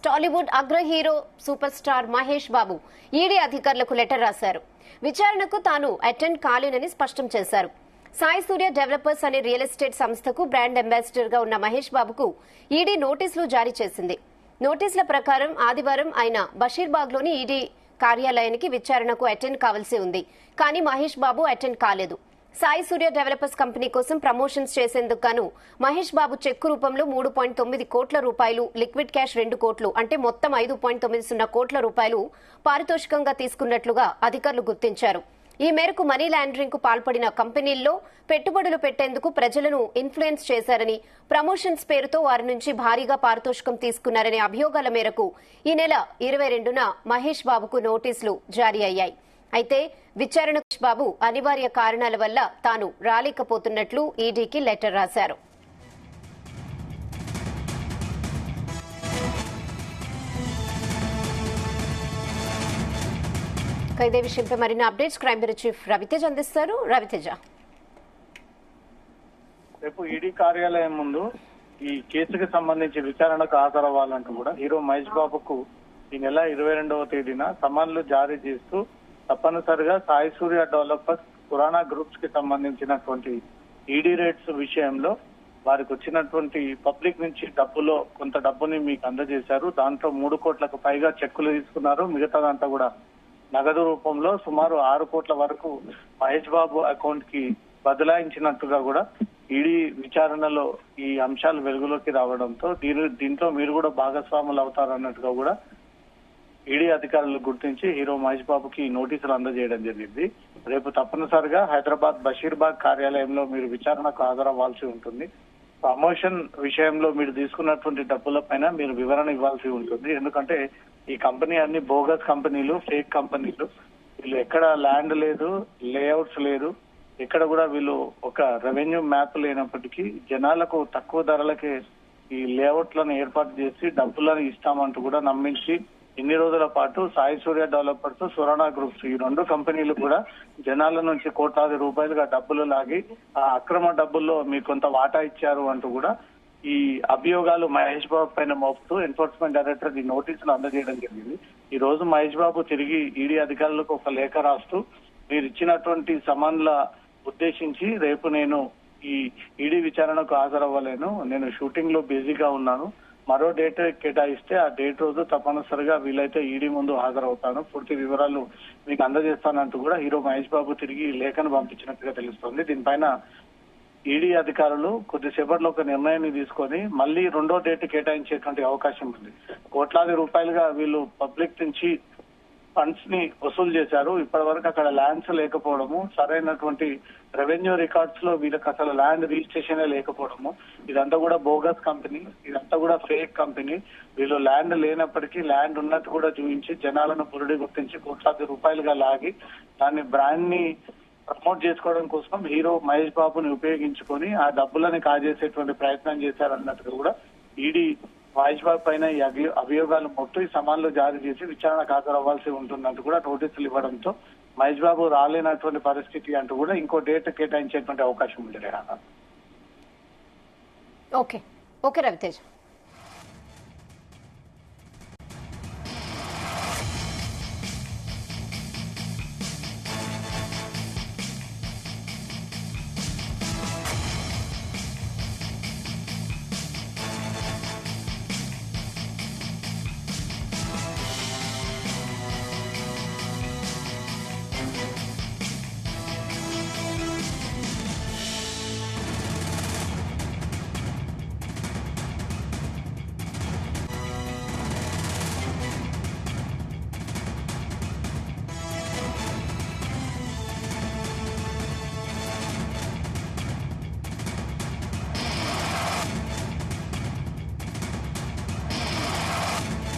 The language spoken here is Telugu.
టాలీవుడ్ అగ్ర hero super star Mahesh Babu ED అధికారులకు లెటర్ రాశారు. విచారణకు తాను అటెండ్ కాలేనని స్పష్టం చేశారు. సాయి సూర్య డెవలపర్స్ అనే రియల్ ఎస్టేట్ సంస్థకు బ్రాండ్ అంబాసిడర్ గా ఉన్న మహేష్ బాబుకు ఈడీ నోటీసులు జారీ చేసింది. నోటీసుల ప్రకారం ఆదివారం ఆయన బషీర్బాగ్లోని ఈడీ కార్యాలయానికి విచారణకు అటెండ్ కావాల్సి ఉంది. కానీ మహేష్ బాబు అటెండ్ కాలేదు. సాయి సూర్య డెవలపర్స్ కంపెనీ కోసం ప్రమోషన్స్ చేసేందుకు గాను మహేష్ బాబు చెక్కు రూపంలో 3.9 కోట్ల రూపాయలు, లిక్విడ్ క్యాష్ 2 కోట్లు అంటే మొత్తం 5.90 కోట్ల రూపాయలు పారితోషికంగా తీసుకున్నట్లుగా అధికారులు గుర్తించారు. ఈ మేరకు మనీ లాండరింగ్ కు పాల్పడిన కంపెనీల్లో పెట్టుబడులు పెట్టేందుకు ప్రజలను ఇన్ఫ్లుయెన్స్ చేశారని, ప్రమోషన్స్ పేరుతో వారి నుంచి భారీగా పారితోషికం తీసుకున్నారనే అభియోగాల మేరకు ఈ నెల 22న మహేష్ బాబుకు నోటీసులు జారీ అయ్యాయి. అయితే విచారణకు బాబు అనివార్య కారణాల వల్ల తాను రాలేకపోతున్నట్లు ఈడీకి లెటర్ రాశారు. ఇదే విషయంపై మరిన్ని updates crime bureau chief Ravi Teja అందిస్తారు. రవితేజ, రేపు ఈడీ కార్యాలయం ముందు ఈ కేసుకు సంబంధించి విచారణకు హాజరవ్వాలంటూ కూడా హీరో మహేష్ బాబుకు ఈ నెల 22వ తేదీన సమన్లు జారీ చేస్తూ తప్పనిసరిగా సాయి సూర్య డెవలపర్స్, పురాణా గ్రూప్స్ కి సంబంధించినటువంటి ఈడీ రేట్స్ విషయంలో వారికి వచ్చినటువంటి పబ్లిక్ నుంచి డబ్బులో కొంత డబ్బుని మీకు అందజేశారు. దాంట్లో 3 కోట్లకు పైగా చెక్కులు తీసుకున్నారు. మిగతాదంతా కూడా నగదు రూపంలో సుమారు 6 కోట్ల వరకు మహేష్ బాబు అకౌంట్ కి బదలాయించినట్టుగా కూడా ఈడీ విచారణలో ఈ అంశాలు వెలుగులోకి రావడంతో దీంట్లో మీరు కూడా భాగస్వాములు అవుతారన్నట్టుగా కూడా ఈడీ అధికారులు గుర్తించి హీరో మహేష్ బాబుకి నోటీసులు అందజేయడం జరిగింది. రేపు తప్పనిసరిగా హైదరాబాద్ బషీర్బాగ్ కార్యాలయంలో మీరు విచారణకు హాజరవ్వాల్సి ఉంటుంది. ప్రమోషన్ విషయంలో మీరు తీసుకున్నటువంటి డబ్బుల పైన మీరు వివరణ ఇవ్వాల్సి ఉంటుంది. ఎందుకంటే ఈ కంపెనీ అన్ని బోగస్ కంపెనీలు, ఫేక్ కంపెనీలు. వీళ్ళు ఎక్కడ ల్యాండ్ లేదు, లేఅవుట్స్ లేదు, ఎక్కడ కూడా వీళ్ళు ఒక రెవెన్యూ మ్యాప్ లేనప్పటికీ జనాలకు తక్కువ ధరలకే ఈ లేఅవుట్లను ఏర్పాటు చేసి డబ్బులను ఇస్తామంటూ కూడా నమ్మించి ఇన్ని రోజుల పాటు సాయి సూర్య డెవలపర్స్, సురాణా గ్రూప్స్ ఈ 2 కంపెనీలు కూడా జనాల నుంచి కోట్లాది రూపాయలుగా డబ్బులు లాగి ఆ అక్రమ డబ్బుల్లో మీకు కొంత వాటా ఇచ్చారు అంటూ కూడా ఈ అభియోగాలు మహేష్ బాబు పైన మోపుతూ ఎన్ఫోర్స్మెంట్ డైరెక్టర్ ఈ నోటీసులు అందజేయడం జరిగింది. ఈ రోజు మహేష్ బాబు తిరిగి ఈడీ అధికారులకు ఒక లేఖ రాస్తూ మీరు ఇచ్చినటువంటి సమన్ల ఉద్దేశించి రేపు నేను ఈ ఈడీ విచారణకు హాజరవ్వలేను, నేను షూటింగ్ లో బిజీగా ఉన్నాను, మరో డేట్ కేటాయిస్తే ఆ డేట్ రోజు తప్పనిసరిగా వీలైతే ఈడీ ముందు హాజరవుతాను, పూర్తి వివరాలు మీకు అందజేస్తానంటూ కూడా హీరో మహేష్ బాబు తిరిగి లేఖను పంపించినట్టుగా తెలుస్తోంది. దీనిపైన ఈడీ అధికారులు కొద్దిసేపట్లో ఒక నిర్ణయాన్ని తీసుకొని మళ్ళీ 2వ డేట్ కేటాయించేటువంటి అవకాశం ఉంది. కోట్లాది రూపాయలుగా వీళ్ళు పబ్లిక్ నుంచి ఫండ్స్ ని వసూలు చేశారు. ఇప్పటి వరకు అక్కడ ల్యాండ్స్ లేకపోవడము, సరైనటువంటి రెవెన్యూ రికార్డ్స్ లో వీళ్ళకి అసలు ల్యాండ్ రిజిస్ట్రేషన్ లేకపోవడము, ఇదంతా కూడా బోగస్ కంపెనీ, ఇదంతా కూడా ఫేక్ కంపెనీ. వీళ్ళు ల్యాండ్ లేనప్పటికీ ల్యాండ్ ఉన్నట్టు కూడా చూపించి జనాలను పురుడి గుర్తించి కోట్లాది రూపాయలుగా లాగి దాన్ని బ్రాండ్ ని ప్రమోట్ చేసుకోవడం కోసం హీరో మహేష్ బాబుని ఉపయోగించుకొని ఆ డబ్బులని కాజేసేటువంటి ప్రయత్నం చేశారన్నట్టుగా కూడా ఈడీ మహేష్ బాబు పైన ఈ అభియోగాలు మొత్తం ఈ సమన్లు జారీ చేసి విచారణకు హాజరవ్వాల్సి ఉంటుందంటూ కూడా నోటీసులు ఇవ్వడంతో మహేష్ బాబు రాలేనటువంటి పరిస్థితి అంటూ కూడా ఇంకో డేట్ కేటాయించేటువంటి అవకాశం ఉంది. ఓకే రవితేజ్.